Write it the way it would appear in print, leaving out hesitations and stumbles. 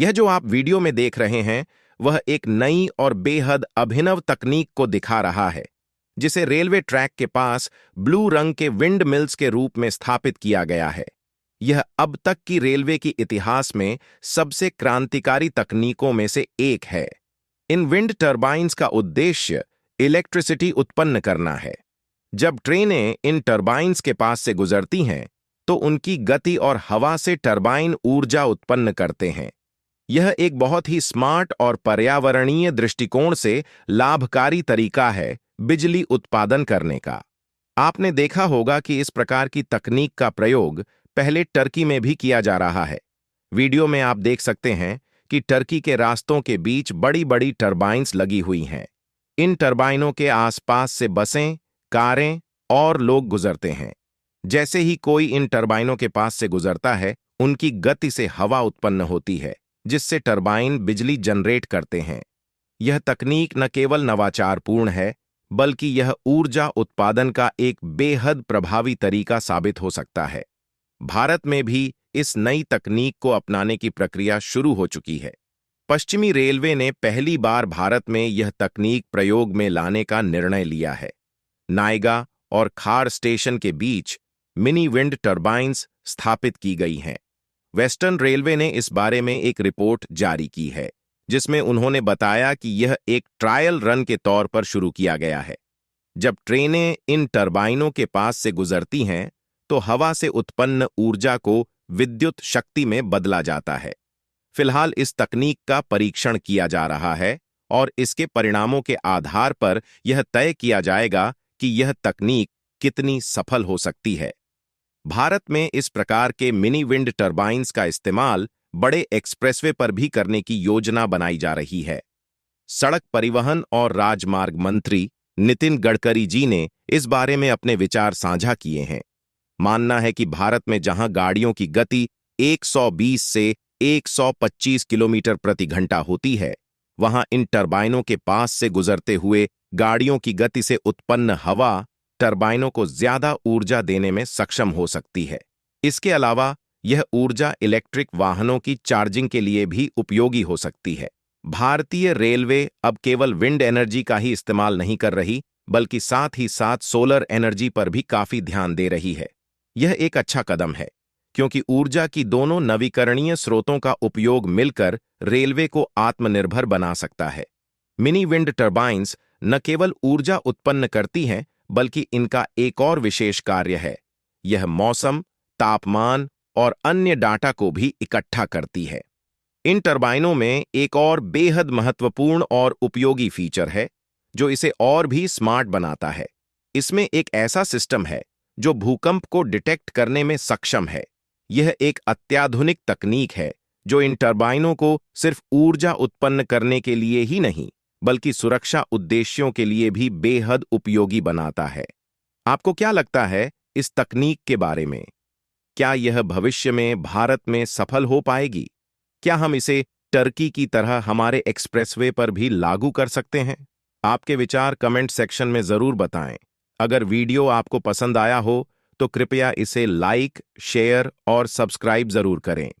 यह जो आप वीडियो में देख रहे हैं, वह एक नई और बेहद अभिनव तकनीक को दिखा रहा है, जिसे रेलवे ट्रैक के पास ब्लू रंग के विंड मिल्स के रूप में स्थापित किया गया है। यह अब तक की रेलवे की इतिहास में सबसे क्रांतिकारी तकनीकों में से एक है। इन विंड टर्बाइन्स का उद्देश्य इलेक्ट्रिसिटी उत्पन्न करना है। जब ट्रेनें इन टर्बाइन्स के पास से गुजरती हैं, तो उनकी गति और हवा से टर्बाइन ऊर्जा उत्पन्न करते हैं। यह एक बहुत ही स्मार्ट और पर्यावरणीय दृष्टिकोण से लाभकारी तरीका है बिजली उत्पादन करने का। आपने देखा होगा कि इस प्रकार की तकनीक का प्रयोग पहले टर्की में भी किया जा रहा है। वीडियो में आप देख सकते हैं कि टर्की के रास्तों के बीच बड़ी बड़ी टर्बाइन्स लगी हुई हैं। इन टर्बाइनों के आसपास से बसें, कारें और लोग गुजरते हैं। जैसे ही कोई इन टर्बाइनों के पास से गुजरता है, उनकी गति से हवा उत्पन्न होती है, जिससे टर्बाइन बिजली जनरेट करते हैं। यह तकनीक न केवल नवाचारपूर्ण है, बल्कि यह ऊर्जा उत्पादन का एक बेहद प्रभावी तरीका साबित हो सकता है। भारत में भी इस नई तकनीक को अपनाने की प्रक्रिया शुरू हो चुकी है। पश्चिमी रेलवे ने पहली बार भारत में यह तकनीक प्रयोग में लाने का निर्णय लिया है। नायगा और खार स्टेशन के बीच मिनी विंड टर्बाइन्स स्थापित की गई हैं। वेस्टर्न रेलवे ने इस बारे में एक रिपोर्ट जारी की है, जिसमें उन्होंने बताया कि यह एक ट्रायल रन के तौर पर शुरू किया गया है। जब ट्रेनें इन टर्बाइनों के पास से गुजरती हैं, तो हवा से उत्पन्न ऊर्जा को विद्युत शक्ति में बदला जाता है। फिलहाल इस तकनीक का परीक्षण किया जा रहा है और इसके परिणामों के आधार पर यह तय किया जाएगा कि यह तकनीक कितनी सफल हो सकती है। भारत में इस प्रकार के मिनी विंड टर्बाइन्स का इस्तेमाल बड़े एक्सप्रेसवे पर भी करने की योजना बनाई जा रही है। सड़क परिवहन और राजमार्ग मंत्री नितिन गडकरी जी ने इस बारे में अपने विचार साझा किए हैं। मानना है कि भारत में जहां गाड़ियों की गति 120 से 125 किलोमीटर प्रति घंटा होती है, वहां इन टर्बाइनों के पास से गुजरते हुए गाड़ियों की गति से उत्पन्न हवा टर्बाइनों को ज्यादा ऊर्जा देने में सक्षम हो सकती है। इसके अलावा यह ऊर्जा इलेक्ट्रिक वाहनों की चार्जिंग के लिए भी उपयोगी हो सकती है। भारतीय रेलवे अब केवल विंड एनर्जी का ही इस्तेमाल नहीं कर रही, बल्कि साथ ही साथ सोलर एनर्जी पर भी काफी ध्यान दे रही है। यह एक अच्छा कदम है, क्योंकि ऊर्जा की दोनों नवीकरणीय स्रोतों का उपयोग मिलकर रेलवे को आत्मनिर्भर बना सकता है। मिनी विंड टर्बाइन्स न केवल ऊर्जा उत्पन्न करती हैं, बल्कि इनका एक और विशेष कार्य है। यह मौसम, तापमान और अन्य डाटा को भी इकट्ठा करती है। इन टर्बाइनों में एक और बेहद महत्वपूर्ण और उपयोगी फीचर है, जो इसे और भी स्मार्ट बनाता है। इसमें एक ऐसा सिस्टम है जो भूकंप को डिटेक्ट करने में सक्षम है। यह एक अत्याधुनिक तकनीक है जो इन टर्बाइनों को सिर्फ ऊर्जा उत्पन्न करने के लिए ही नहीं, बल्कि सुरक्षा उद्देश्यों के लिए भी बेहद उपयोगी बनाता है। आपको क्या लगता है इस तकनीक के बारे में? क्या यह भविष्य में भारत में सफल हो पाएगी? क्या हम इसे टर्की की तरह हमारे एक्सप्रेसवे पर भी लागू कर सकते हैं? आपके विचार कमेंट सेक्शन में जरूर बताएं। अगर वीडियो आपको पसंद आया हो, तो कृपया इसे लाइक, शेयर और सब्सक्राइब जरूर करें।